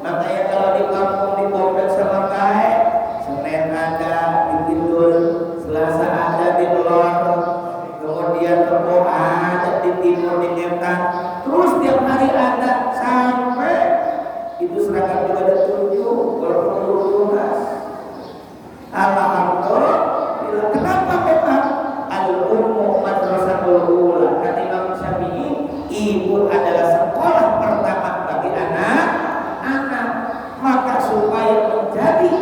Makanya kalau di kampung, di kompleks intan, terus tiap hari ada sampai itu seragam juga ada 7 walaupun lunas. Alhamdulillah. Kenapa memang al-ummu madrasatul ula? Kata Imam Syafi'i, ibu adalah sekolah pertama bagi anak-anak. Maka supaya menjadi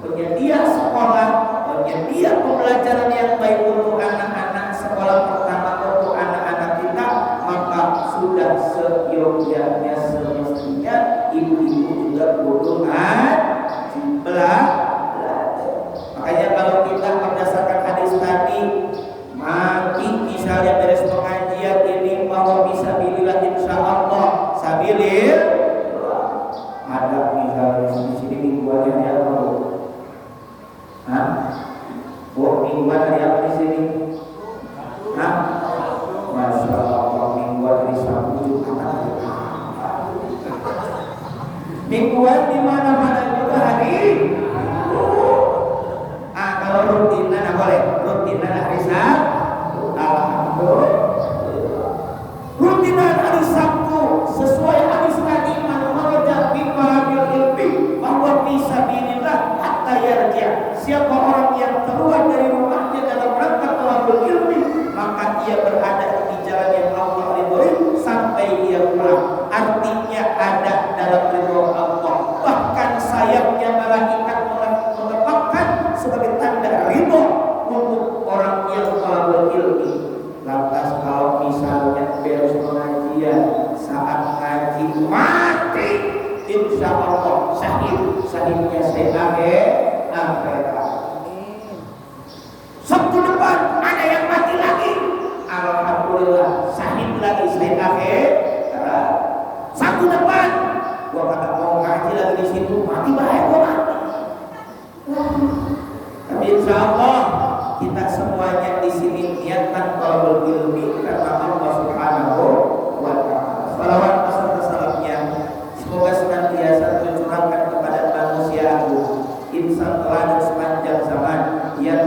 penyedia sekolah, penyedia pembelajaran yang baik untuk anak-anak, sekolah pertama untuk anak-anak kita, maka sudah seyogyanya semestinya ibu-ibu juga kudu belajar. Makanya kalau kita berdasarkan hadis tadi, mati misalnya beres pengajian ini bahwa bisa bililah insya Allah sabilil ada misalnya di sini mingguannya dia tahu, mingguan dari apa di sini? Masya Allah, mingguan dari Sabtu Jumat. Mingguan di mana-mana juga hari. Kalau rutinan boleh, rutinan hari Sabtu. Alhamdulillah. Rutinan hari Sabtu sesuai hadis tadi, man kharaja fi talabil ilmi bahwa bisa bismillah hatta yarji'. Siapa orang yang keluar dari rumahnya dalam rangka talabul ilmi, maka ia berada di jalan yang Allah ridhoi sampai ia pulang. Artinya ada dalam ridho Allah. Bahkan sayapnya malaikat menetapkan sebagai tanda ridho untuk orang yang talabul ilmi. Lantas kalau misalnya beres pengajian saat ngaji mati, insya Allah sahihnya akhirat. Sabtu depan ada yang mati lagi, alhamdulillah sahih lagi akhirat. Sabtu depan gua kata mau ngaji lagi di situ mati bahaya gua mati. Tapi insya Allah kita semuanya di sini niatkan talabul ilmi karena Allah Subhanahu wa Ta'ala. Salawat beserta salamnya semoga senantiasa tercurahkan kepada manusia agung, insan teladan sepanjang zaman yang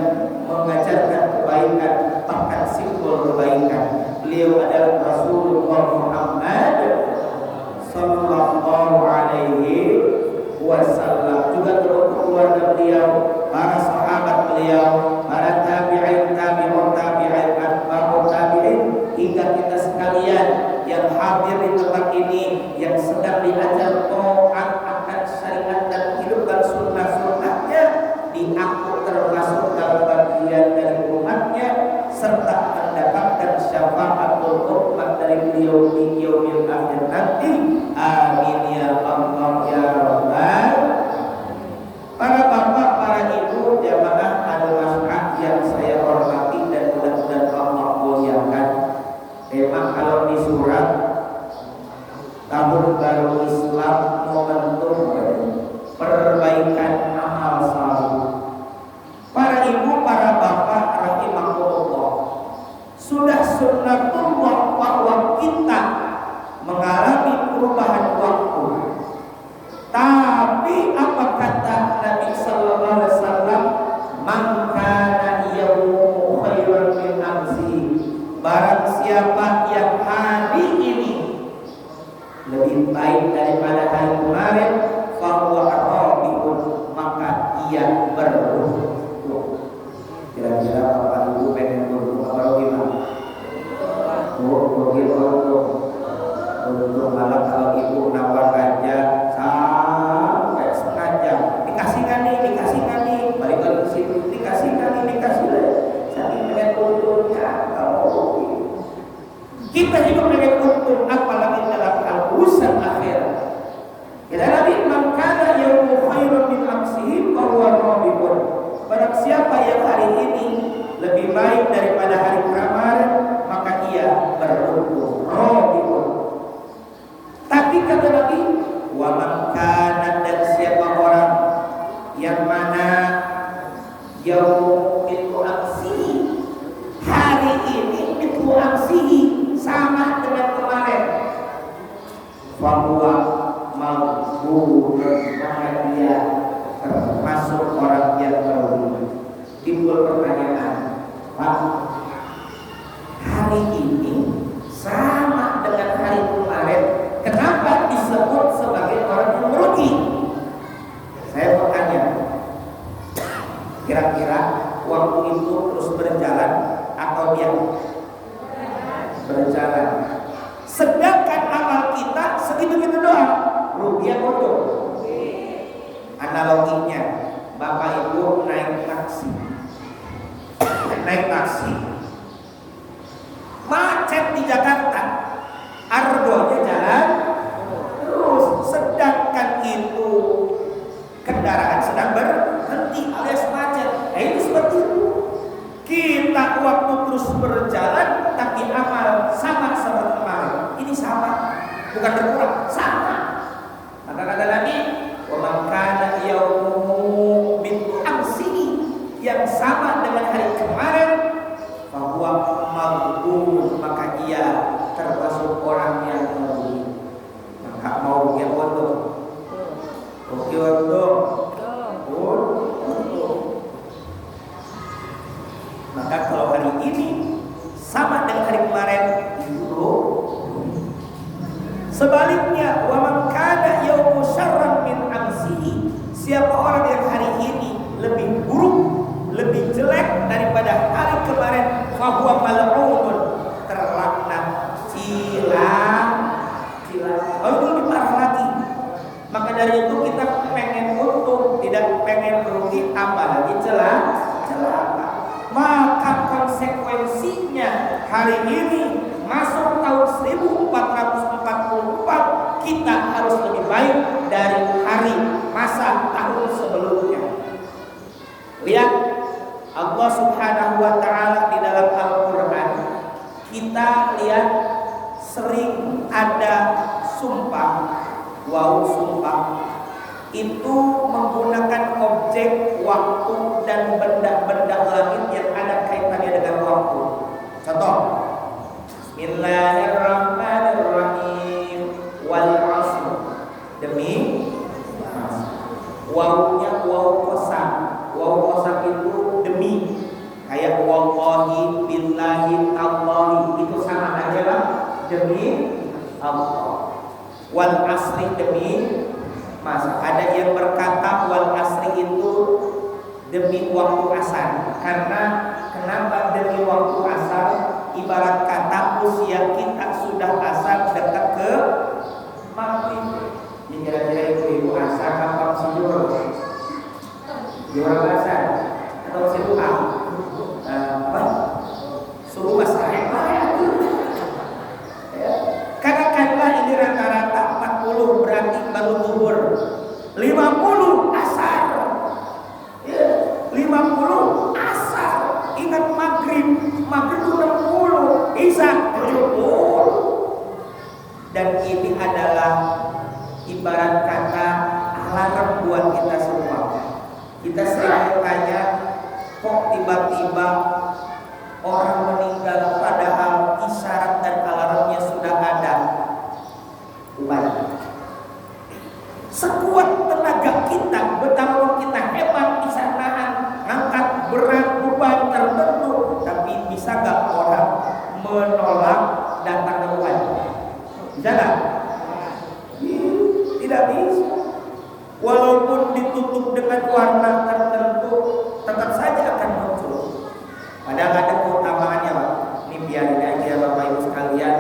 mengajarkan kebaikan, bahkan simbol kebaikan. Beliau adalah Rasulullah Muhammad sallallahu alaihi wasallam. Juga untuk keluarga beliau, para sahabat beliau, para tabi'in, tabi'ut tabi'in, atba'ut tabi'in, hingga kita sekalian yang hadir di tempat ini, yang sedang diajar taat akan syariat dan hidupkan sunnah-sunnahnya, diangkut termasuk dalam bagian dari umatnya, serta mendapatkan syafaatul umat dari beliau di yaumil akhir nanti. Amin ya Allah ya Rabbal. Para bapak, para ibu, jamaah al-mas'ah yang saya hormati dan mudah-mudahan Allah muliakan. Memang kalau di surat tahun baru Islam momentum perbaikan amal saleh. Para ibu, para bapak rahimakumullah, sudah sunnatullah bahwa kita mengalami perubahan waktu. Tapi apa kata Nabi sallallahu alaihi wasallam? Man kana yawmu khairan min amsi. Barang siapa yang hari ini lebih baik daripada hari kemarin, fahuwa rabiun, maka ia beruntung. Kira-kira Bapak Ibu pengen beruntung apa gimana? Untuk malam kalau ibu nawar aja sampai setengah jam, dikasih nggak nih, balik lagi ke situ, dikasih lagi. Saking dengan untungnya kalau kita hidup dengan untung, apalagi dalam urusan akhirat. Kata Nabi, man kana yawmu khairun min amsihi fahuwa rabihun. Barang siapa yang hari ini lebih baik daripada hari kemarin, maka ia beruntung. Rabihun. Tapi kata Nabi, wa man kana, dan siapa orang yang mana yaumu itu amsihi, hari ini itu amsihi sama dengan kemarin, fahuwa maghfurun, maka dia termasuk orang yang merugi. Timbul pertanyaan, Pak, hari ini sama analoginya, Bapak Ibu naik taksi, macet di Jakarta, argonya jalan terus, sedangkan itu kendaraan sedang berhenti alias macet. Ini seperti itu. Kita waktu terus berjalan, tapi amal sama seperti kemarin. Ini sama, bukan berkurang, sama. Maka kata Nabi, wa man kana yaumuhu min amsihi, yang sama dengan hari kemarin, bahwa maghbun, maka ia termasuk orang yang merugi. Maka mau dia untung, rugi untung. Maka kalau hari ini sama dengan hari kemarin, itu sebaliknya, wa man kana yaumu syarran min amsihi, siapa orang yang hari ini lebih buruk, lebih jelek daripada hari kemarin, fa huwa mal'un, terlaknat. Oh, itu lebih parah lagi. Maka dari itu kita pengen untung, tidak pengen rugi, apalagi celaka. Maka konsekuensinya hari ini masuk tahun 1444, kita harus lebih baik dari hari masa tahun sebelumnya. Lihat Allah Subhanahu wa taala di dalam Al-Qur'an, kita lihat sering ada sumpah, sumpah itu menggunakan objek, waktu, dan benda-benda langit yang ada kaitannya dengan waktu. Contoh, Bismillahirrahmanirrahim, wal 'asr, demi wawunya wawu qasam. Wawu qasam itu demi, kayak wallahi, billahi, tallahi, itu sama aja lah, demi Allah. Wal 'asri, demi masa. Ada yang berkata wal asri itu demi waktu asar. Karena kenapa demi waktu asar? Ibarat kata usia kita sudah asar, dekat ke maghrib. Ini kira-kira ibu-ibu asar kapan tidur? Jual asar atau siapa? Suruh asar katakanlah ini rata-rata 40, berarti baru zuhur. 50 asar, 50 asar. Ingat maghrib 60, isya 70. Dan ini adalah ibarat kata alarm buat kita semua. Kita sering bertanya, kok tiba-tiba orang meninggal padahal isyarat dan alarmnya sudah ada. Sekuat tenaga kita, betapa kita hebat bisa nahan, angkat berat beban tertentu, tapi bisa gak orang menolak datang Tuhan? Bisa gak? Tidak bisa. Walaupun ditutup dengan warna tertentu, tetap saja akan muncul. Padahal ada keutamaannya, Pak. Ini biarin aja Bapak Ibu sekalian,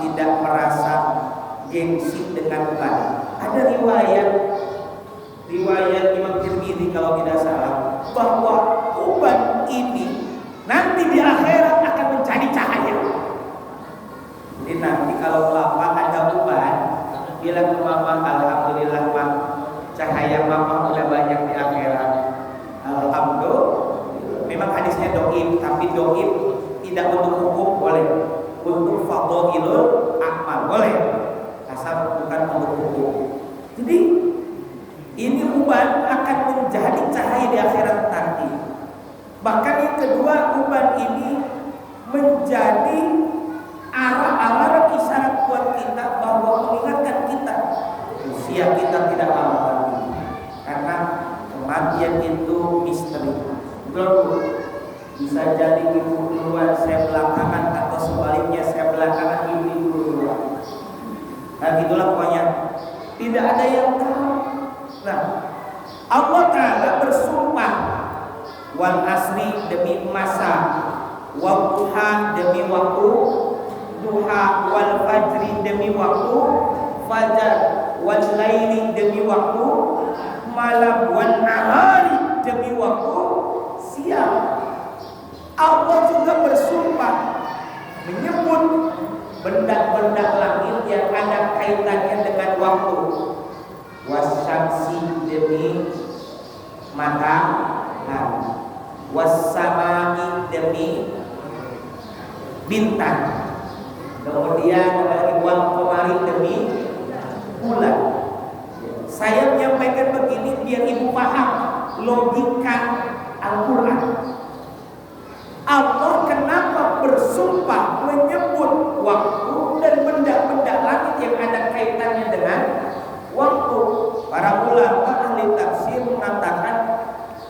tidak merasa gengsi dengan Tuhan. Ada riwayat Imam Tirmidzi kalau tidak salah, bahwa uban ini nanti di akhirat akan menjadi cahaya. Jadi nanti kalau Bapak ada uban, bilang ke Mama, alhamdulillah Mak, cahaya Mama udah banyak di akhirat. Alhamdulillah. Memang hadisnya doib, tapi doib tidak untuk hukum boleh, untuk fadhilul amal boleh, asal bukan untuk hukum. Jadi ini uban akan menjadi cahaya di akhirat nanti. Bahkan yang kedua, uban ini menjadi arah-arah isyarat buat kita bahwa mengingatkan kita usia kita tidak lama lagi, karena kematian itu misteri. Betul, bisa jadi ibu duluan, saya belakangan, atau sebaliknya saya belakangan, ibu duluan. Nah itulah pokoknya, tidak ada yang tahu. Nah Allah Ta'ala bersumpah, wal asri demi masa, wal duha demi waktu duha, wal fajri demi waktu fajar, wal laili demi waktu malam wan nahari, demi waktu siang. Allah juga bersumpah menyebut benda-benda langit yang ada kaitannya dengan waktu. Wasyamsi, demi matahari, wassamai, demi bintang, kemudian wal qamari, demi bulan. Saya menyampaikan begini biar ibu paham logika Al-Quran. Allah kenapa bersumpah menyebut waktu dan benda-benda langit yang ada kaitannya dengan waktu? Para ulama ahli tafsir mengatakan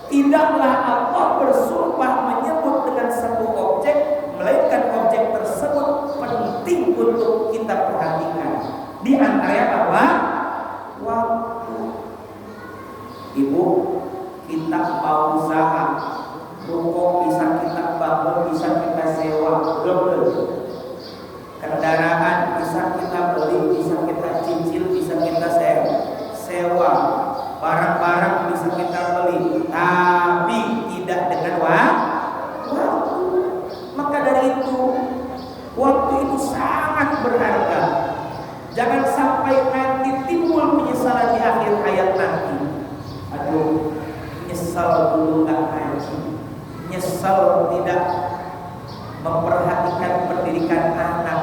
tidaklah Allah bersumpah menyebut dengan sebuah objek, melainkan objek tersebut penting untuk kita perhatikan. Di antaranya apa? Waktu. Ibu, kita mau usaha, ruko bisa kita bangun, bisa kita sewa, belum. Kendaraan bisa kita beli, bisa kita cicil, bisa kita sewa. Barang-barang bisa kita beli, tapi tidak dengan waktu. Maka dari itu, waktu itu sangat berharga. Jangan sampai nanti timbul penyesalan di akhir hayat nanti. Aduh, nyesal dulu gak ngaji, nyesal tidak memperhatikan pendidikan anak,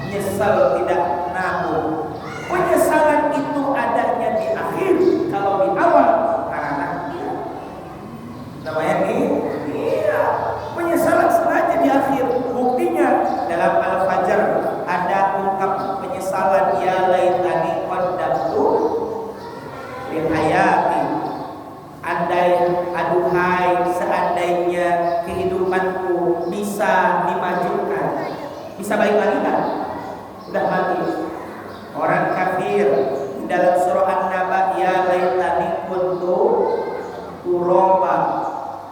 nyesal tidak nabung. Penyesalan itu adanya di akhir, kalau di awal karena namanya iya. Penyesalan sengaja di akhir. Buktinya dalam Al-Fajr ada ungkap penyesalan, ya laitani qaddamtu lil hayati. Andai, aduhai, seandainya kehidupanku bisa dimajukan, bisa balik lagi kan? Udah mati. Orang kafir dalam surah An-Naba, ya laitani kuntu turaba,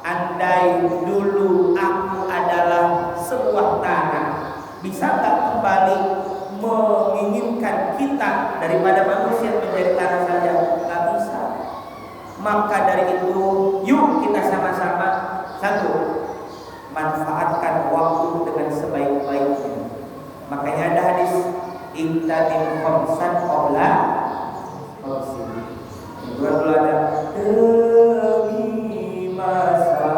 andai dulu aku adalah sebuah tanah. Bisa tak kembali menginginkan kita daripada manusia menjadi tanah saja? Gak bisa. Maka dari itu, yuk kita sama-sama, satu, manfaatkan waktu dengan sebaik-baiknya. Makanya ada hadis, Iktanim khamsan qabla khamsin. Dua ada demi masa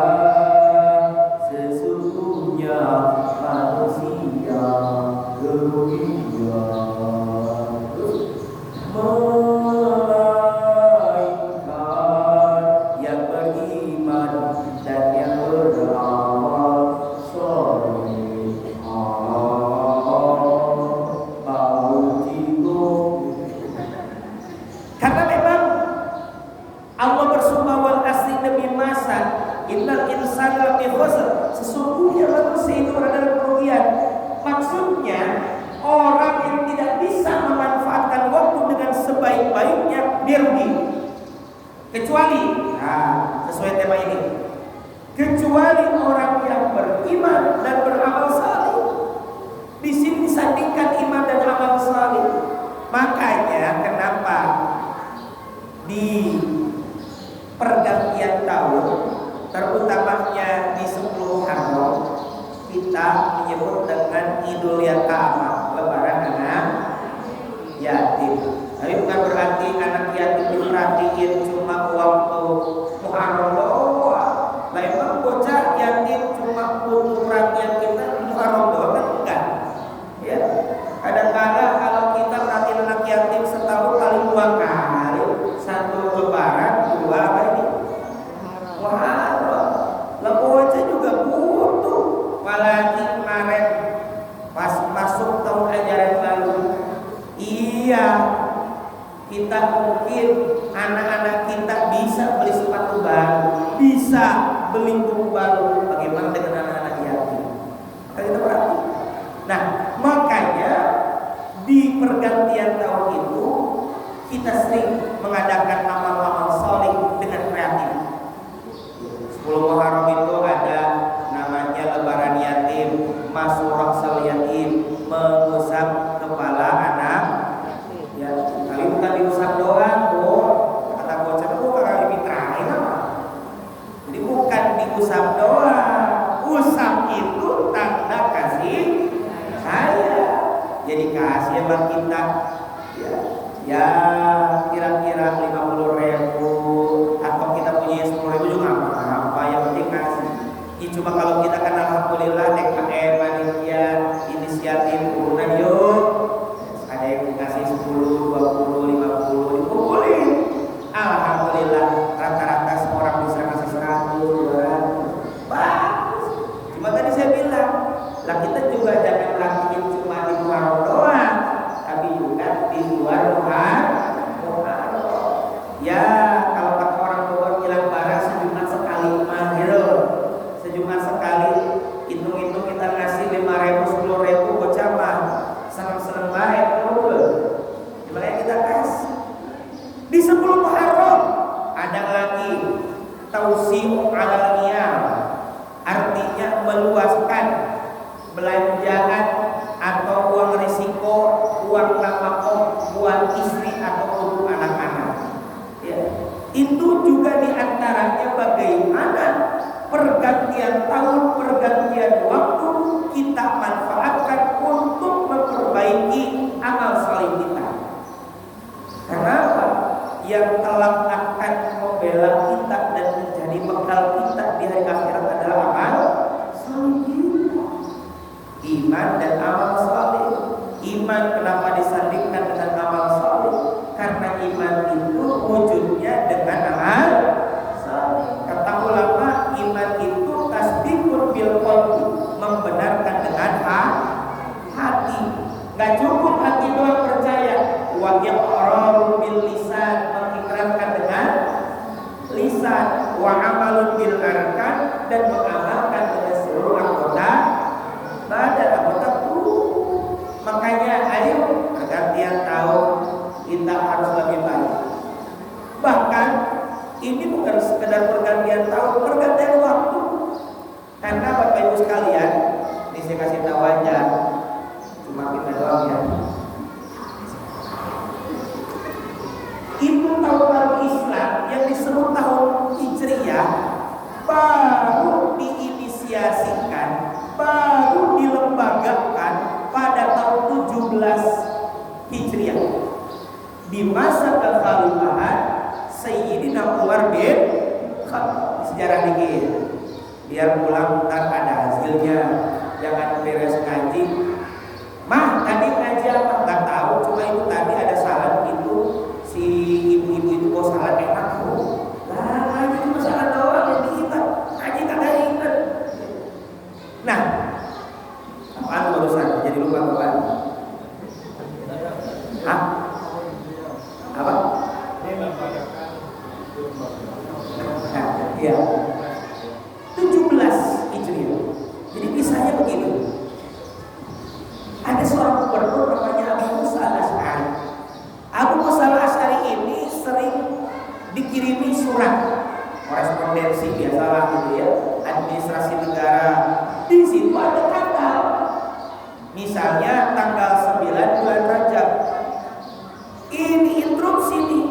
sesungguhnya manusia kerugian melainkan yang beriman dan yang beramal soleh. Karena memang Allah bersumpah wal asri demi masa, innal insana lafi khusr, sesungguhnya manusia itu berada dalam kerugian. Maksudnya orang yang tidak bisa memanfaatkan waktu dengan sebaik-baiknya dia rugi. Kecuali, sesuai tema ini, kecuali orang yang beriman dan beramal saleh. Di sini disandingkan iman dan amal saleh. Makanya kenapa di pergantian tahun, terutamanya di 10 Muharram, kita menyebut dengan Idul Yatama, lebaran anak yatim. Tapi bukan berarti anak yatim diperhatiin cuma waktu Muharram doang. Nah, emang bocah yatim cuma butuh perhatian kita Muharram doang kan? Enggak. Ya. Kadang-kadang kalau kita perhatiin anak yatim setahun paling 2 kali, 1 lebaran, 2 apa ini? Muharram. Lah bocah juga butuh. Apalagi kemarin pas masuk tahun ajaran baru, iya, kita mungkin anak-anak kita bisa beli sepatu baru, bisa beli buku baru. Bagaimana dengan anak-anak yatim? Kita berarti. Nah, makanya di pergantian tahun itu kita sering mengadakan amal-amal soleh dengan kreatif. 10 Muharram itu ada namanya lebaran yatim, masurah sal yatim, mengusap kepala anak. Ya, kali bukan diusap doang, kata bocah, kakak uang kita ya kira-kira 50.000 atau kita punya 10.000 juga apa yang penting kasih. Ya, cuma kalau kita kan alhamdulillah DKM panitia inisiatif urunan yuk ada yang dikasih 10, 20, 50 dikumpulin. Alhamdulillah rata-rata semua orang bisa kasih 100, 200. Bagus. Cuma tadi saya bilang lah kita juga jangan lakuin cuma di Muharram doang, tapi juga di luar Muharram. Ya kalau kata orang Bogor bilang bara sejumat sekali mah gitu. Sejumat sekali hitung-hitung kita ngasih 5.000, 10.000 bocah mah seneng-seneng baik betul. Makanya kita kasih. Di 10 Muharram ada lagi tausi'u 'alal niyam. Artinya meluaskan belanjaan atau uang risiko, uang nafkah buat istri atau untuk anak-anak. Ya. Itu juga diantaranya bagaimana pergantian tahun, pergantian waktu kita manfaatkan untuk memperbaiki amal saleh kita. Kenapa? Yang telah akan membela kita dan menjadi bekal kita di hari akhirat adalah amal saleh kita. Iman dan amal saleh. Iman kenapa disandingkan dengan amal saleh? Karena iman itu wujudnya dengan amal saleh. Kata ulama, iman itu tasdiqun bil qalbi, membenarkan dengan hati. Gak cukup hati doang percaya, wa iqrarun bil lisan, mengikrarkan dengan lisan, wa amalun bil arkan, dan mengamalkan dengan seluruh anggota badan, anggota tubuh. Makanya ayo pergantian tahun kita harus lebih baik. Bahkan ini bukan sekedar pergantian tahun, pergantian waktu. Karena Bapak Ibu sekalian, ini saya kasih tahu aja, cuma kita doang ya. Itu tahun baru Islam yang disebut tahun Hijriyah baru diinisiasikan, baru dilembagakan pada tahun 17 Hijriah di masa kekhalifahan Sayyidina Umar bin Khattab. Sejarah dikit biar pulang ntar ada hasilnya, jangan beres ngaji mah tadi ngaji apa nggak tahu, cuma itu tadi ada salat itu si ibu-ibu itu kok salat enak tuh lah, ngaji cuma salat doang yang diingat, ngaji kagak ingat. Nah apaan urusan jadi lupa apaan? Hah? Apa? Nah, iya 17 Hijriah. Jadi kisahnya begini. Ada seorang gubernur namanya Abu Musa al-Asy'ari. Abu Musa al-Asy'ari ini sering dikirimi surat korespondensi biasalah gitu ya, administrasi negara. Di situ ada tanggal. Misalnya tanggal 9 bulan Rajab. Ini instruksi nih.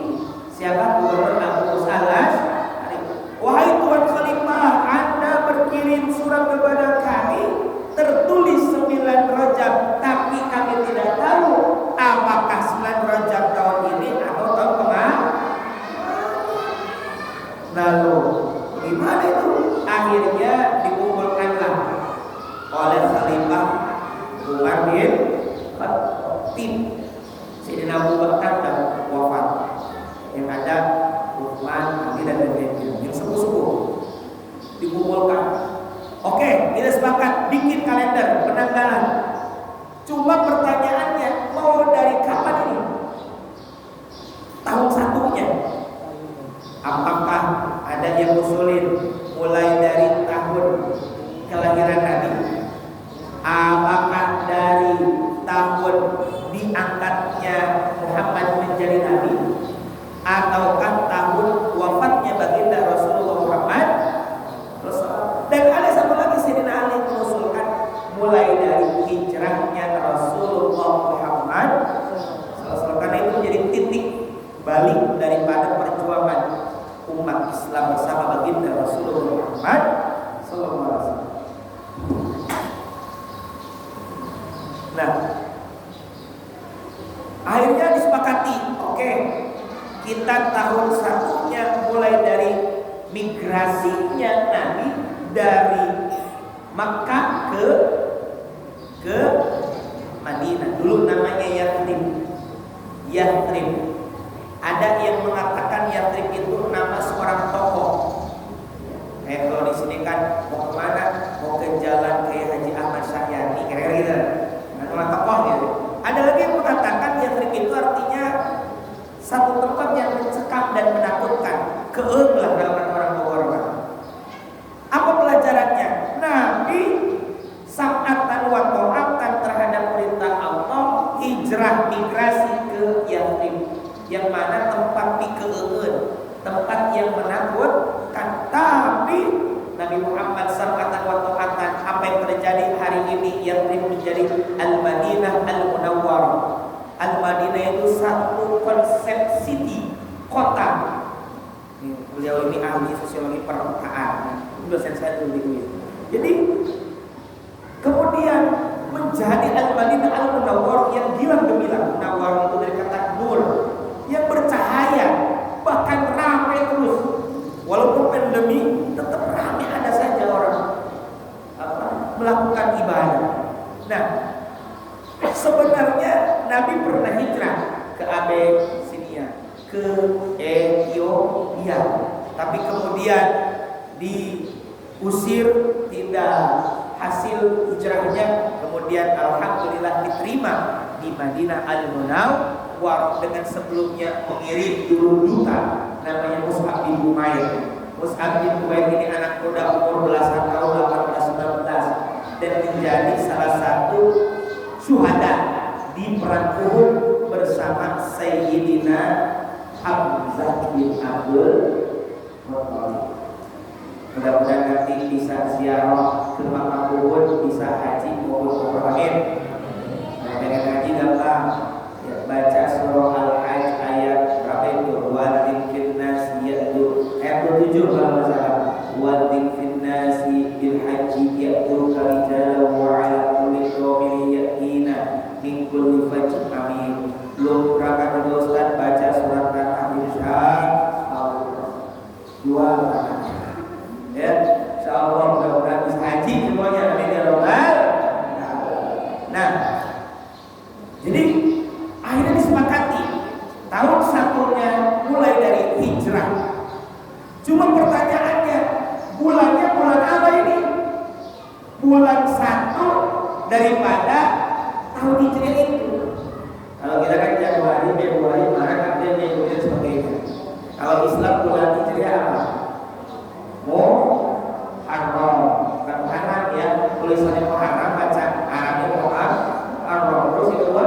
Siapa gubernur Abu Musa al-Asy'ari? Wahai Tuan Khalifah, Anda berkirim surat kepada kami tertulis 9 Rajab, tapi kami tidak tahu apakah 9 Rajab tahun ini atau tahun kemarin. Lalu gimana itu? Akhirnya dikumpulkanlah oleh Khalifah Umar bin Khattab. Sayyidina Abu Bakar dan wafat. Yang ada Utsman, Ali dan lain-lain yang sepuh-sepuh dikumpulkan. Oke, kita sepakat bikin kalender penanggalan. Cuma pertanyaannya mau dari kapan ini? Tahun satunya. Apakah ada yang usulin mulai dari tahun kelahiran Nabi? Apakah dari tahun diangkatnya Muhammad menjadi Nabi? Ataukah tahun wafatnya baginda Rasulullah Muhammad? Dan ada satu lagi Sayyidina Ali mengusulkan mulai dari hijrahnya Rasulullah Muhammad SAW, karena itu menjadi titik balik daripada perjuangan umat Islam bersama baginda Rasulullah Muhammad SAW. Nah, Akhirnya disepakati, oke, kita tahun satunya mulai dari migrasinya Nabi dari Makkah ke Madinah. Dulu namanya Yathrib. Ada yang mengatakan Yathrib itu nama seorang tokoh. Kayak kalau di sini kan mau kemana? Mau ke jalan kayak Haji Ahmad Syahrani, kira-kira gitu. Nama tokoh gitu. Ada lagi yang mengatakan Yathrib itu artinya satu tempat yang mencekam dan menakutkan. Keeng lah kalau kata orang Bogor. Apa pelajarannya? Nabi sam'atan wa ta'atan terhadap perintah Allah, hijrah migrasi ke Yathrib, yang mana tempat dikeungeun, tempat yang menakutkan. Tapi Nabi Muhammad sam'atan wa ta'atan, apa yang terjadi hari ini Yathrib menjadi Al-Madinah Al-Munawwarah. Al-Madinah itu satu konsep city, kota. Beliau ini ahli sosiologi perkotaan, dosen saya dulu di UIN. Jadi kemudian menjadi Al-Madinah Al-Munawwarah yang gilang gemilang. Munawwarah itu dari kata nur, yang bercahaya, bahkan ramai terus. Walaupun pandemi tetap ramai, ada saja orang melakukan ibadah. Nah, sebenarnya Nabi pernah hijrah ke Abyssinia, ke Ethiopia, tapi kemudian diusir, tidak hasil hijrahnya. Kemudian alhamdulillah diterima di Madinah Al-Munawwarah dengan sebelumnya mengirim dulu duta namanya Mus'ab bin Umair. Mus'ab bin Umair ini anak muda umur belasan tahun, 18-19, dan menjadi salah satu syuhada di perang Uhud bersama Sayyidina Hamzah bin Abdul Muttalib. Mudah-mudahan nanti bisa ziarah ke makam Uhud, bisa haji maupun umrah. Amin. Nah, dengan haji gampang. Ya, baca surah Al-Hajj ayat berapa itu? Wadin finnas yaitu ayat 27 kalau nggak salah. Wadin finnas bil haji yaitu kalijalan wa ala kulli dhamirin yatina min kulli fajjin amin. Belum berangkat dulu Ustaz, baca surat Al-Hajj insyaallah. Dua ya, insyaallah mudah-mudahan bisa haji semuanya, amin ya rabbal. Nah, jadi akhirnya disepakati tahun satunya mulai dari hijrah. Cuma pertanyaannya, bulannya bulan apa ini? Bulan 1 daripada tahun hijriah itu. Kalau kita kan Januari, Februari, Maret, April, Mei, Juni dan sebagainya. Kalau Islam bulan hijriah apa? Muharram, bukan Muharram ya, tulisannya Muharram, baca Arabnya Muharram. Terus yang kedua,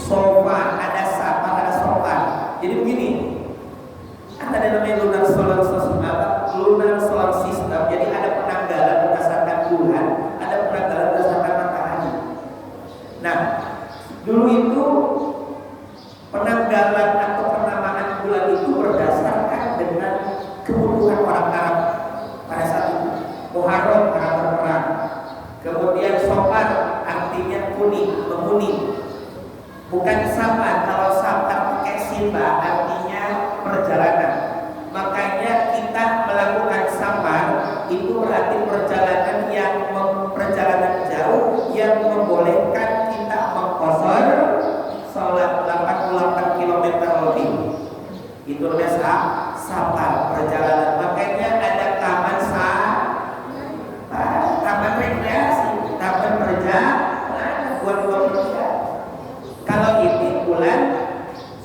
Sofar, ada Safar, ada Sofar. Jadi begini, ada namanya lunar solar system. Jadi ada penanggalan berdasarkan bulan, ada penanggalan berdasarkan matahari. Nah, dulu itu penanggalan atau penamaan bulan itu berdasarkan dengan kebutuhan orang Arab pada saat itu. Muharram karena berperang. Kemudian Sofar artinya kuning, menguning. Bukan Safar. Kalau Safar pakai simba artinya perjalanan. Makanya kita melakukan Safar itu berarti perjalanan jauh yang membolehkan kita mengqasar sholat 88 km lebih. Itu namanya Safar, perjalanan. Makanya ada taman taman rekreasi, taman perjalanan buat manusia. Kalau ini bulan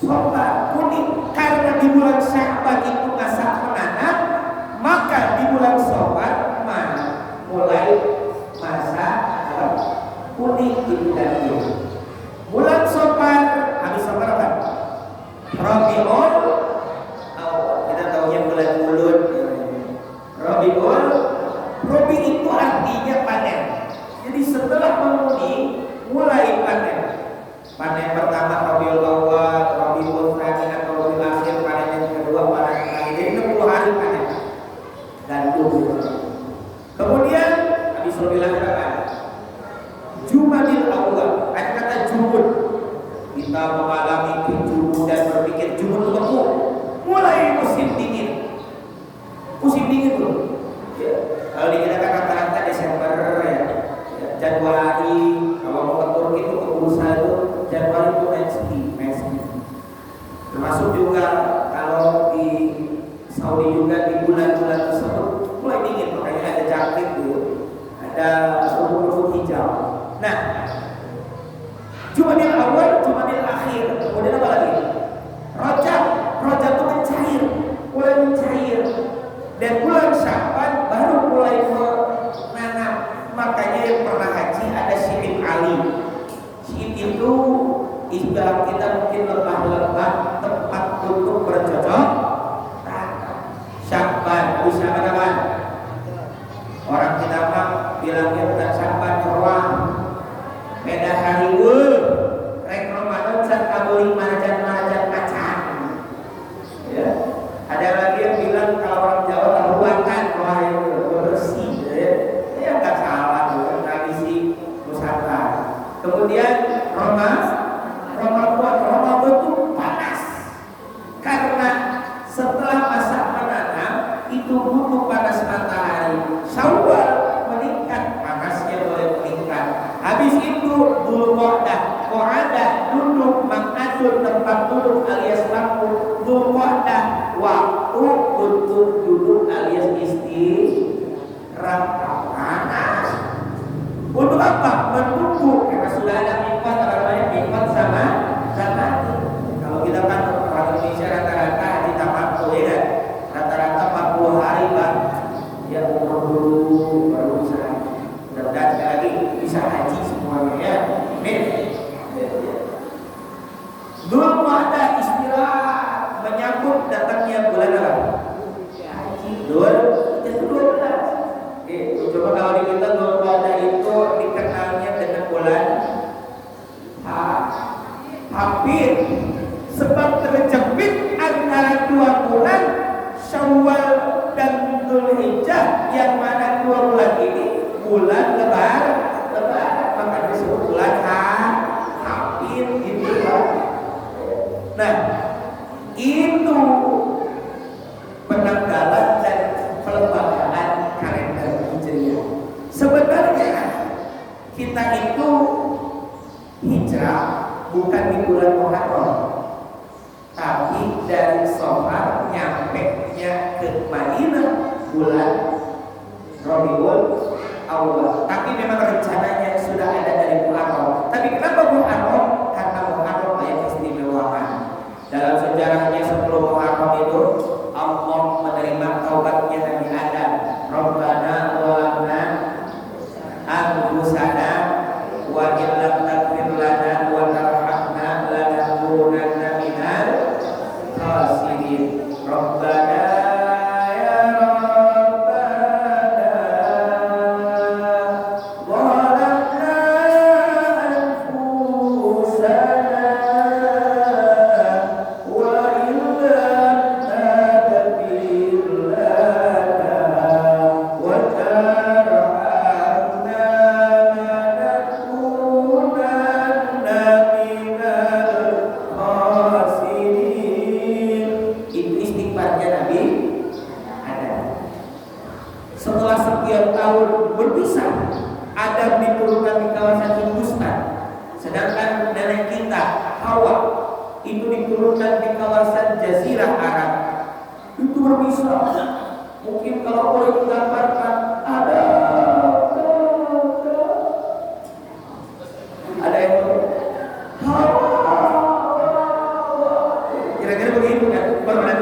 Safar kuning, karena di bulan Sya'ban itu masa menanam, maka di bulan Safar mulai masa kuning itu dan itu. Bulan Safar, habis Safar apa? Rabiul Awal. Kita tahu yang bulan Ulun. Rabi itu artinya panen. Jadi setelah menguning mulai panen. Panen pertama Rabiul Awal, Rabiul Tsani atau Rabiul Akhir, panen yang kedua, panen yang terakhir. Jadi 60 hari panen. Gandum. Kemudian habis Rabiul Akhir apa? Jumadil awal, ada kata jumud. Kita mengalami jumud dan berpikir jumud beku. Mulai musim dingin. Musim dingin tuh. Ya. Kalau dikirakan rata-rata Desember ya. Januari, kalau mau ke Turki itu ke Bursa itu Januari itu main ski. Termasuk juga kalau di Saudi juga di bulan-bulan tersebut mulai dingin, makanya ada jaket tuh, ada rumput hijau. Nah, Jumadil awal, Jumadil akhir, kemudian apa lagi? Rajab itu mencair, mulai mencair, dan bulan Sya'ban baru mulai menanam. Makanya yang pernah haji ada Syekh Ali. Syekh itu istilah kita mungkin lemah-lemah, tempat untuk bercocok. Sya'ban, bisa apa? Orang kita mah bilangnya bukan Sya'ban, Ruang. Beda hari rek Ramadan sak kabeuling manajan kacang. Ya. Ada lagi yang bilang kalau orang Jawa ruangan wah itu bersih ya. Ya enggak salah bukan tradisi Nusantara. Kemudian Ramadan itu panas. Karena setelah masa menanam itu butuh panas matahari. Syawal meningkat, panasnya boleh meningkat. Habis itu Qa'dah duduk mengatur tempat duduk alias lampu. Qa'dah waktu untuk duduk alias istirahat. Panas. Untuk apa? Menunggu karena sudah ada mikot, namanya mikot sama kalau kita kan orang Indonesia rata-rata haji tamattu ya kan, rata-rata 40 hari Pak ya umur dulu baru bisa haji. Mudah-mudahan sekali lagi bisa haji semuanya ya. Amin. Dzulqa'dah istirahat menyambut datangnya bulan apa? Haji. Itu 12. Coba kalau di kita Dzulqa'dah itu dikenalnya dengan bulan hampir sebab terjepit antara dua bulan Syawal dan Dzulhijjah, yang mana dua bulan ini bulan lebaran, maka disebut bulan hampir gitu. Nah, itu penanggalan dan pelembagaan kalender Hijriah. Sebenarnya kita itu hijrah bukan di bulan Muharram, tapi dari Safar nyampe-nya ke Madinah bulan Rabiul Awal. Tapi memang rencananya sudah ada dari Muharram. Tapi kenapa Muharram? Karena Muharram banyak keistimewaan. Dalam sejarahnya sebelum Muharram itu Allah menerima taubatnya Nabi Adam. Rabbana zalamna anfusana wa illam taghfir lana wa tarhamna lanakunanna minal khasirin. Rabbana ya Rabbana zalamna anfusana wa illam taghfir lana wa tarhamna lanakunanna minal khasirin. Itu istighfarnya Nabi Adam. Setelah sekian tahun berpisah, Adam diturunkan di kawasan Hindustan, sedangkan nenek kita Hawa itu diturunkan di kawasan Jazirah Arab. Itu berpisah. Mungkin kalau boleh digambarkan ada yang kira-kira begitu kan? Baru ada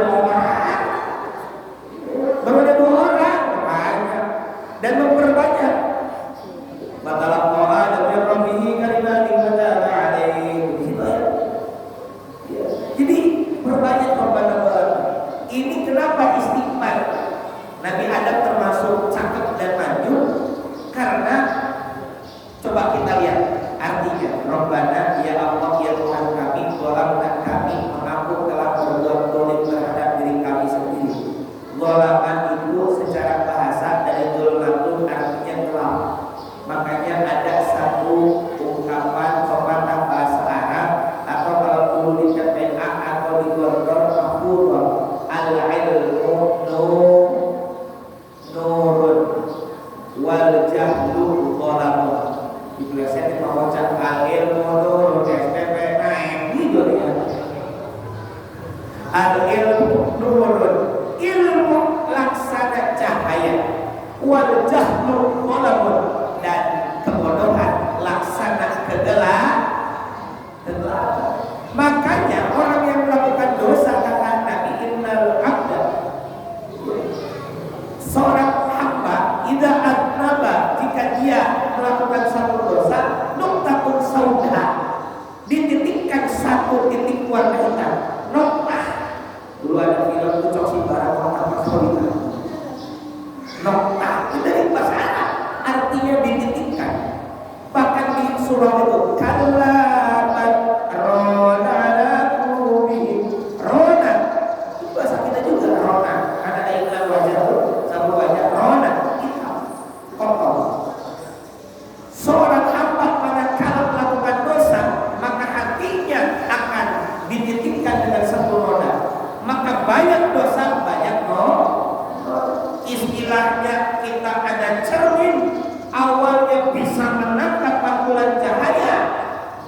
dua orang banyak dan memperbanyak. Batalah Quran dan Rabbihi kalimatin fataba alaihi. Begitu ya. Jadi perbanyak korban-korban. Ini kenapa istighfar? Nabi Adam termasuk cakep dan maju karena coba kita lihat artinya. Rabbana ya Allah ya Tuhan kami, zalamna kami, mengaku telah berbuat zalim terhadap diri kami sendiri. Zalaman itu secara bahasa dari zulmatun artinya telah. Makanya ada satu maca al-ilmu nurun SPP naik gitu ya. Al-ilmu nurun, ilmu laksana cahaya, wal jahlu dhalamun, dan kebodohan laksana kegelapan. Makanya orang yang melakukan dosa kata Nabi innal abda, seorang hamba idza adnaba, jika dia melakukan satu dosa, nuqtatun sauda, dititikkan satu titik warna hitam, noktah. Dulu ada film Ucok Sibarang noktah Solita. Noktah itu dari bahasa Arab, artinya dititikkan. Bahkan di surah itu kalaban rona lakubi, rona itu bahasa kita juga rona, karena ada iklan wajah itu sama wajah rona hitam kotor. Seorang hamba manakala melakukan dosa, maka hatinya akan dititikkan dengan satu roda. Maka banyak dosa, banyak istilahnya kita ada cermin, awalnya bisa menangkap pantulan cahaya,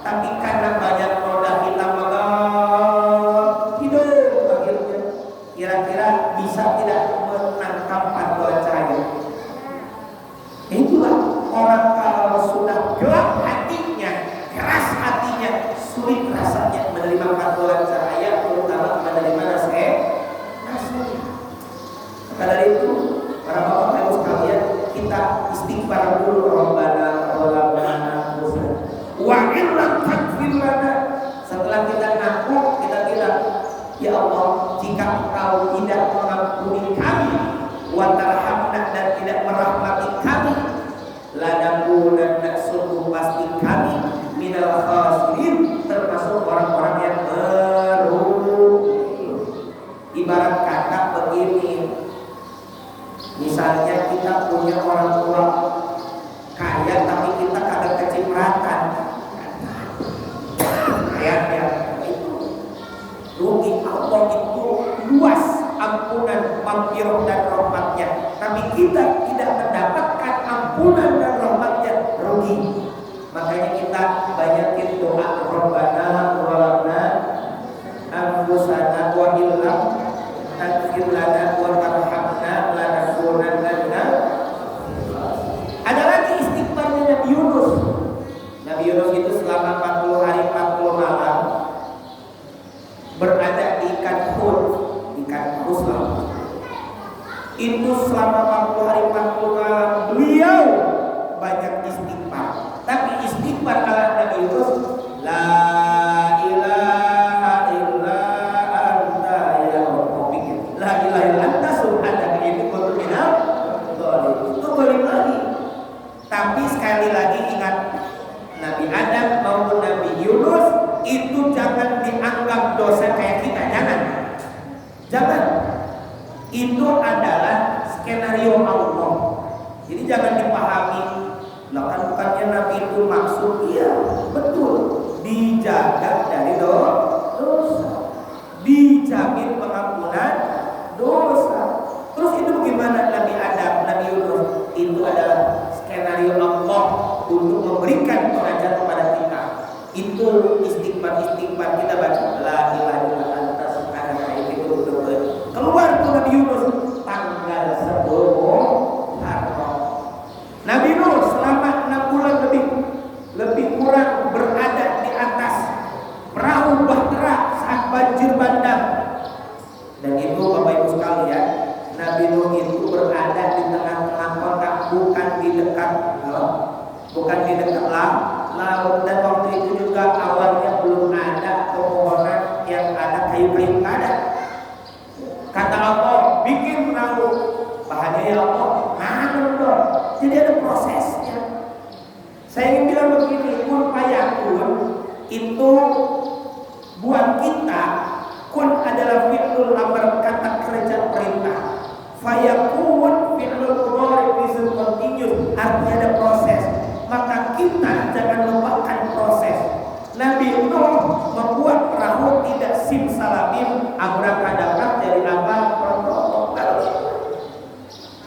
tapi karena banyak roda hitam maka hidup akhirnya kira-kira bisa tidak menangkap pantulan cahaya. Itulah orang kalau sudah gelap hatinya, keras hatinya, sulit rasanya menerima pantulan cahaya, terutama menerima nasihat. Maka dari itu, para bapak ibu sekalian, kita istighfar dulu. Rabbana zalamna anfusana wa in lam taghfir lana. Setelah kita ngaku, kita bilang, ya Allah, jika Engkau tidak mengampuni kami, wa tarhamna, dan tidak merahmati kami, lanakunanna, sungguh pasti kami minal khasirin, termasuk orang-orang yang merugi. Ibarat kata begini, misalnya kita punya orang tua kaya tapi kita kadang kecipratan, kayaknya itu rugi. Allah itu luas ampunan, maghfirah dan rahmatnya, tapi kita tidak mendapatkan ampunan dan rahmatnya, rugi. Makanya kita banyakin doa Rabbana zalamna anfusana wa illam taghfir lana wa tarhamna lanakunanna. Ada lagi istighfarnya Nabi Yunus. Nabi Yunus itu selama 40 hari 40 malam berada di ikan Hud, ikan Ruslam. Itu selama 40 hari 40 malam beliau banyak istighfar. Tapi istighfar ala Nabi Yunus, la ilaha illa anta ya Rabbi, la ilaha illa anta subhanaka inni kuntu minadh dhalimin. Itu boleh lagi. Tapi sekali lagi ingat, Nabi Adam maupun Nabi Yunus itu jangan dianggap dosa kayak kita, jangan. Itu adalah skenario Allah. Jadi jangan dipahami, lah kan bukannya Nabi itu maksud, iya betul, dijaga dari dosa, dijamin pengampunan dosa. Terus itu bagaimana Nabi Adam, Nabi Yunus? Itu adalah skenario Allah untuk memberikan pengajaran kepada kita. Itu istighfar kita baca la ilaha illa anta subhanaka inni kuntu minadh. Keluar tuh Nabi Yunus tanggal 10 Muharram. Nabi Nuh selama 6 bulan lebih kurang berada di atas perahu bahtera saat banjir bandang. Dan itu Bapak Ibu sekalian, Nabi Nuh itu berada di tengah-tengah kota, bukan di dekat laut. Dan waktu itu juga awalnya belum ada pepohonan yang ada kayu-kayu, ada. Kata Allah, bikin perahu. Bahannya ya Allah, dong. Jadi ada prosesnya. Saya ingin bilang begini, kun fayakun itu buat kita, kun adalah fi'lul amr, kata kerja perintah. Fayakun fi'lul mudhari, present continuous, artinya ada proses. Maka kita jangan lupakan proses. Nabi Nuh membuat perahu tidak simsalabim abrakadabra dari apa protokol,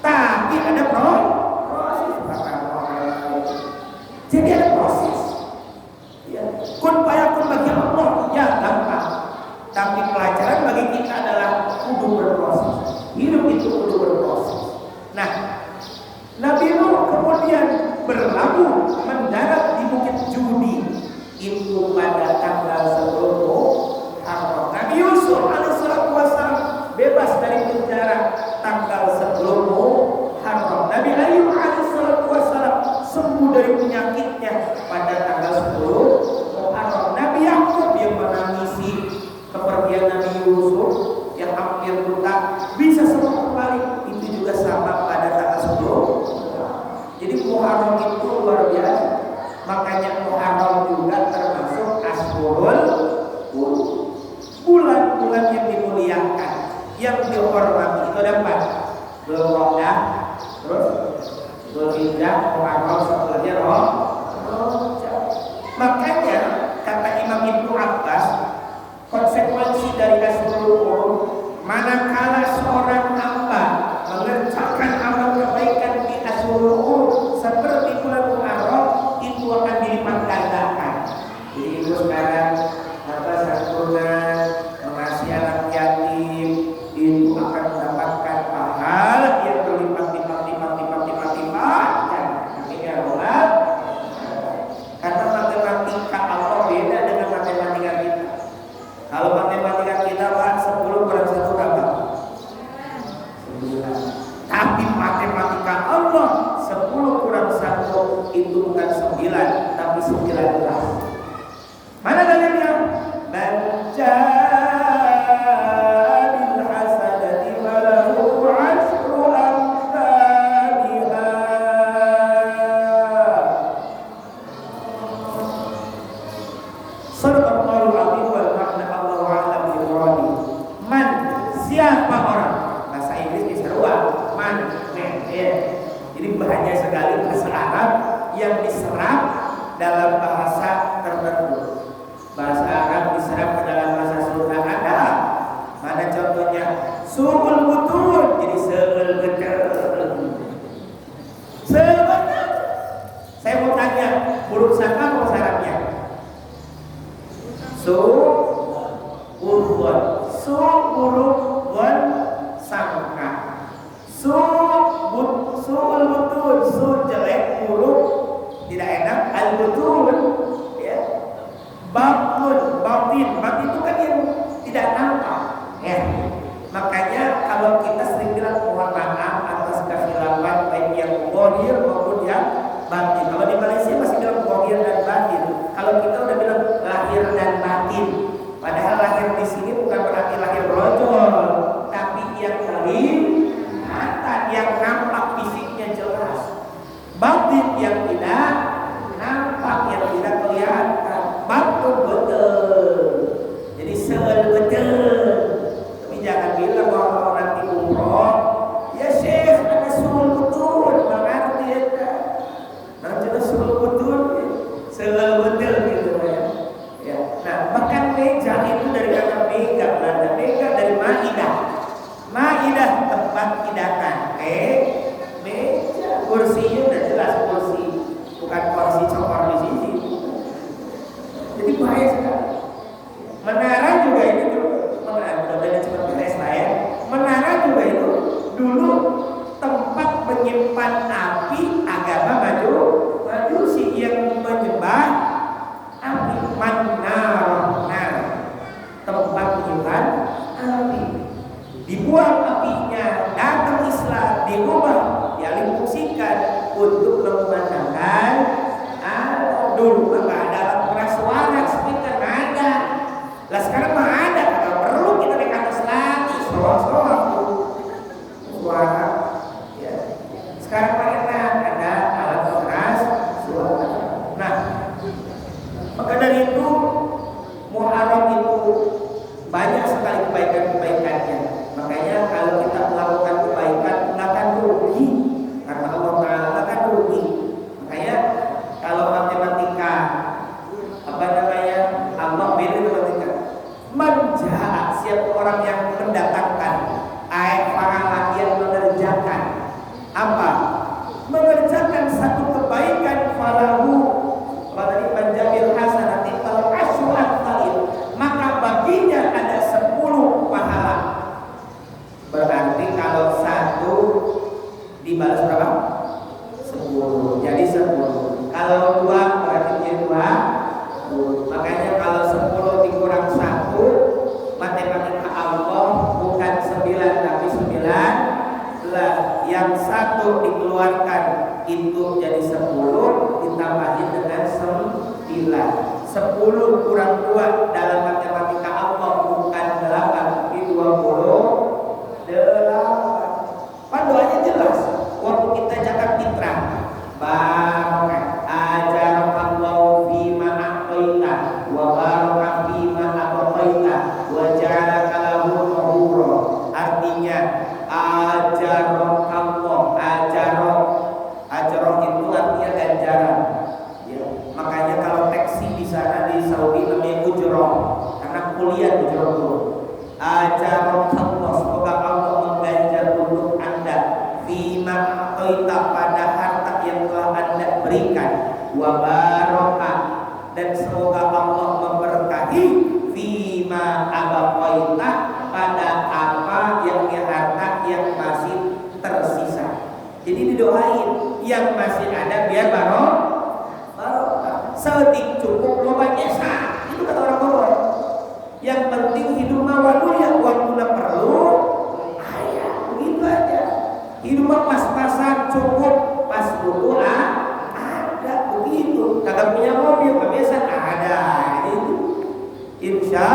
tapi ada proses. Jadi ada proses. itu pada tanggal 10 Muharram. Nabi Yusuf alaihissalam bebas dari penjara tanggal 10 Muharram. Nabi Ayub alaihissalam sembuh dari penyakitnya pada tanggal 10 Muharram. Nabi Yakub yang menangisi kepergian Nabi Yusuf yang hampir buta bisa sembuh kembali, itu juga sama pada tanggal 10. Jadi Muharram itu luar biasa. Makanya Muharram juga termasuk Ashurul Hurum, bulan-bulan yang dimuliakan, yang dihormati. Itu ada 4: Dzulqa'dah, terus Dzulhijjah, Muharram, setelahnya Rajab. Makanya kata Imam Ibnu Abbas, konsekuensi dari Ashurul Hurum, manakala seorang hamba mengerjakan amal kebaikan di Ashurul Hurum seperti bulan Muharram, itu akan dilipat gandakan. Jadi itu sekarang santunan mengasihi anak yatim itu akan mendapatkan pahala yang berlipat-lipat kan. Amin ya Allah. Karena matematika Allah beda dengan matematika kita. Kalau matematika kita Pak 10 kurang 1 berapa? 9. Tapi matematika Allah 10 kurang 1 itu bukan 9 tapi 19. Mana dalilnya? Man jaa bil hasanati falahu 'asyru amsalha. Shadaqallahul 'azim wal ma'na Allahu a'lam bi muradi. Man, siapa orang? Bahasa Inggris diseruak man, ya. Jadi banyak sekali bahasa Arab yang diserap dalam bahasa tertentu. Bahasa Arab diserap ke dalam bahasa Sunda ada. Mana contohnya? Su'ul butun, jadi seul betul. Sebenarnya saya mau tanya, huruf sangka apa bahasa Arabnya? Su'ul huruf wan sangka. Su'ul butun, su jelek, huruf tidak enak, al butun ya. Batin itu kan yang tidak nampak ya. Makanya kalau kita sering bilang mohon maaf atas kekhilafan baik yang zahir maupun yang batin. Kalau di Malaysia masih bilang zahir dan batin. Kalau kita udah bilang lahir dan batin. Padahal lahir di sini bukan berarti lahir brojol, tapi yang kelihatan, yang nampak fisiknya jelas. Batin yang tidak nampak, yang tidak kelihatan. Betul. Jadi seul betul. Tapi jangan bilang kalau nanti umroh, ya Syekh ada suul betul, mengerti ya? Nanti ada suul betul, seul betul gitu ya. Ya. Nah, makan meja itu dari kata mega, Belanda. Mega dari maidah. Maidah tempat hidangan. Meja, kursinya udah jelas kursi, bukan kursi cokor di sini. Jadi bahaya sekali. Menara juga itu mudah-mudahan cepat beres lah ya. Menara juga itu dulu tempat menyimpan api agama majusi yang menyembah api. Menara, tempat menyimpan api. Dibuang apinya, datang Islam, diubah, dialih-fungsikan untuk mengumandangkan dulu nggak ada alat keras suara, speaker nggak ada. Lah sekarang mah ada, kalau perlu kita naik atas lagi, soal suara. Ya. Sekarang mah enak, ada alat keras suara. Nah, maka dari itu Muharram itu banyak sekali kebaikan-kebaikannya. Makanya kalau kita melakukan kebaikan nggak akan rugi, karena Allah Taala nggak akan rugi. Makanya kalau matematika Allah beda matematika. Menjahat siapa orang yang mendatangkan pahala yang mengerjakan apa? Mengerjakan satu kebaikan falahu tadi menjabil hasanati kalau asyurat talil, maka baginya ada 10 pahala. Berarti kalau 1 dibalas berapa? 10. Jadi 10. Kalau 2 berarti dia 2. 10 kurang 2 dalam matematika Allah bukan 8 tapi 28. Pan doanya jelas. Waktu kita catat mitra, barokah ajarakallahu fima a'taita wa barokah fima a'taita wa ja'alaka lahu mahura. Artinya ajarakallahu, ajaroh itu artinya ganjaran. Ya, makanya kalau taksi di sana di Saudi namanya ujroh, karena kuliah ujroh itu. Ajarakallahu, semoga Allah mengganjar untuk Anda fima a'taita, pada harta yang telah Anda berikan, wa barokah, dan semoga Allah memberkahi fima abaqaita, pada apa yang harta yang masih tersisa. Jadi didoain yang masih ada biar barokah. Sedik cukup lo banyak sah. Itu kata orang Bogor. Yang penting hidup mawalu yang waktunya perlu. Ayah, begitu aja. Hidup pas-pasan cukup, pas butuh ada, begitu. Kagak punya mobil, kebiasaan ada. Itu insya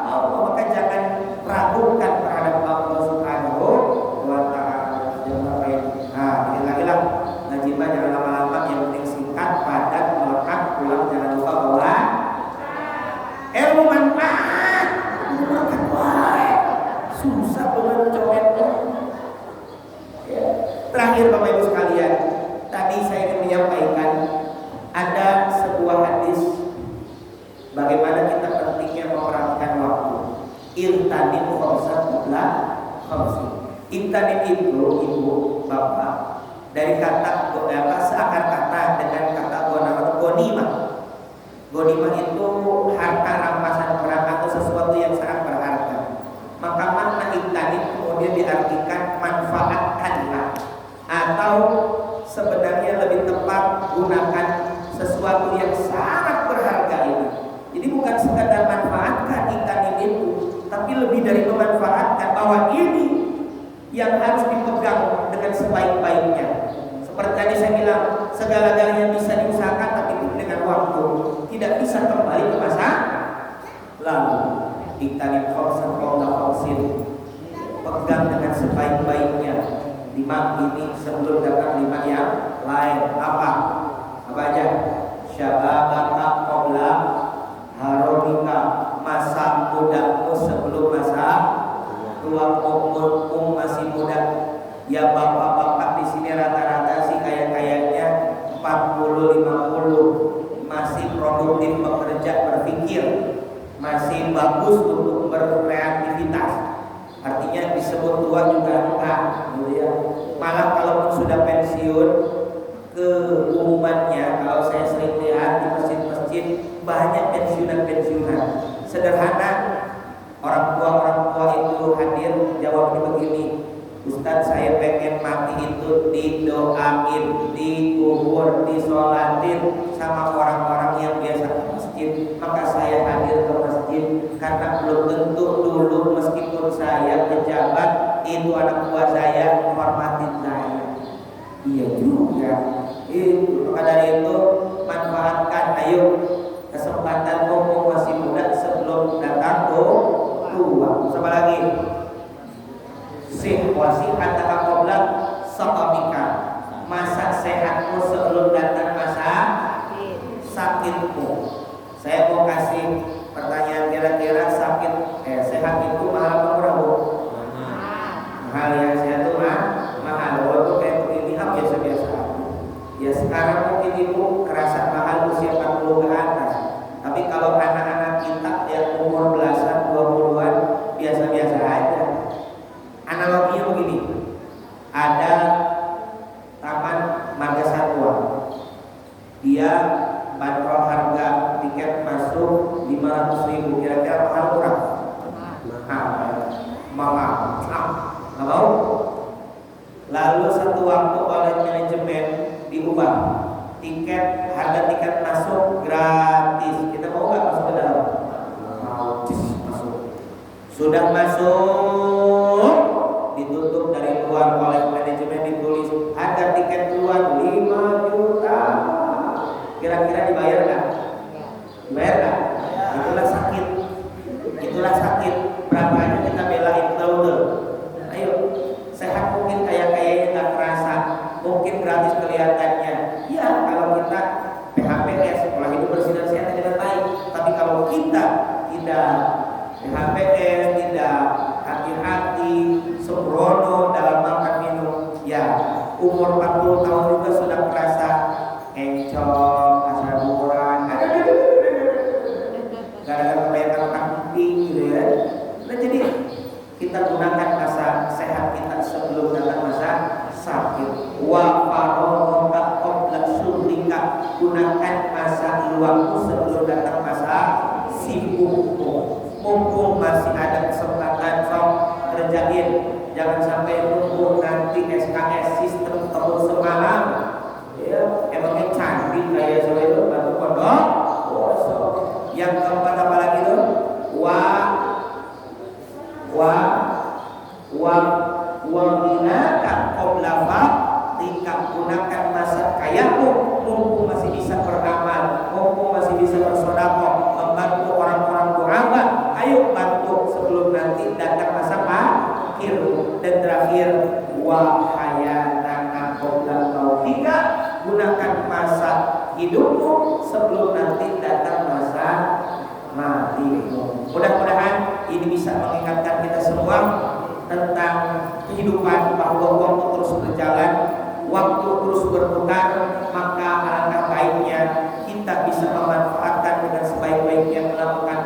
Allah. Maka jangan ragukan terhadap Allah Subhanahu wa Ta'ala. Nah, hilang ngaji jangan lama-lama, yang penting singkat, padat, melekat, pulang jangan lupa bawa ilmu manfaat. Susah banget cowoknya. Ya. Terakhir Bapak Ibu sekalian, tadi saya ingin menyampaikan ada sebuah hadis bagaimana kita pentingnya memperhatikan waktu. Irtanim khamsatullah khamsi. Irtanim itu ibu bapak dari kata seakar kata dengan kata gonimah. Gonimah itu harta rampasan perang atau sesuatu yang sangat berharga. Maka makna irtanim kemudian diartikan manfaatkanlah, atau sebenarnya lebih tepat gunakan sesuatu yang sangat berharga ini. Jadi bukan sekadar manfaatkan irtanim itu, tapi lebih dari memanfaatkan, bahwa ini yang harus dipegang dengan sebaik-baiknya. Seperti tadi saya bilang, segala-galanya bisa diusahakan, tapi dengan waktu tidak bisa kembali ke masa lalu. Iktanim khawsan qawla khawsin, pegang dengan sebaik-baiknya 5 ini sebelum datang 5 yang lain. Apa aja? Syababaka qawla haromika, masa mudamu sebelum masa tua. Umurmu masih muda. Ya bapak-bapak di sini rata-rata sih kaya-kayanya 40-50, masih produktif bekerja, berpikir, masih bagus untuk berkreativitas. Artinya disebut tua juga enggak, gitu ya. Malah kalaupun sudah pensiun, keumumannya kalau saya sering lihat di masjid-masjid banyak pensiunan sederhana. Orang tua itu hadir, jawabnya begini, Ustadz, saya pengen mati itu didoain, dikubur, disolatin sama orang-orang yang biasa ke masjid. Maka saya hadir ke masjid karena belum tentu dulu meskipun saya pejabat, itu anak buah saya menghormatin saya. Iya juga. Maka dari itu manfaatkan, ayo, kesempatan mumpung masih muda sebelum datang tua. Sama lagi, wasihat qabla saqamika, masa sehatmu sebelum datang masa sakitmu. Saya mau kasih pertanyaan, kira-kira sehat itu mahal atau murah, Bu? Mahal ya, sehat itu mahal. Walaupun kayak begini biasa-biasa. Ya sekarang mungkin ibu kerasa mahal usia 40 ke atas. Tapi kalau anak-anak kita yang umur belasan, 20-an, biasa-biasa aja. Analoginya begini, ada taman marga satwa, dia bandrol harga tiket masuk 500.000, kira-kira mahal murah? Mahal. Nggak mau? Lalu satu waktu oleh manajemen diubah, harga tiket masuk gratis. Kita mau nggak masuk ke dalam? Mau. Masuk. Sudah masuk, ditutup dari luar oleh manajemen, ditulis harga tiket keluar 5 juta. Kira-kira dibayar nggak? Bayar nggak? Itulah sakit. Itulah sakit. Berapa aja kita belain tahu tuh. Ayo, sehat mungkin kaya-kayanya nggak terasa, mungkin gratis kelihatannya. Ya kalau kita PHPS, pola hidup bersih dan sehat dengan baik. Tapi kalau kita tidak PHPS, tidak hati-hati, sembrono dalam makan minum, ya umur 40 tahun juga sudah terasa encok, asaburan, gara-gara kebanyakan makan putih gitu ya. Nah jadi kita gunakan masa sehat kita sebelum datang masa sakit. Wa faragha qabla syughlika, gunakan masa luangmu sebelum datang masa sibukmu. Mumpung masih ada kesempatan, sok kerjain. Jangan sampai nunggu nanti SKS sistem tahun semalam. Ya, emangnya cantik kayak saya itu bantu pondok. Yang keempat apa lagi tuh? Wabinaka qabla faqtika, gunakan masa kayamu mumpung masih bisa beramal, mumpung masih bisa bersedekah, membantu orang-orang durhaka. Ayo bantu sebelum nanti datang masa akhir. Dan terakhir, wa hayataka qabla mautika, gunakan masa hidupmu sebelum nanti datang masa matimu. Mudah-mudahan ini bisa mengingatkan kita semua tentang kehidupan, bahwa waktu terus berjalan, waktu terus berputar, maka alangkah baiknya kita bisa memanfaatkan dengan sebaik-baiknya, melakukan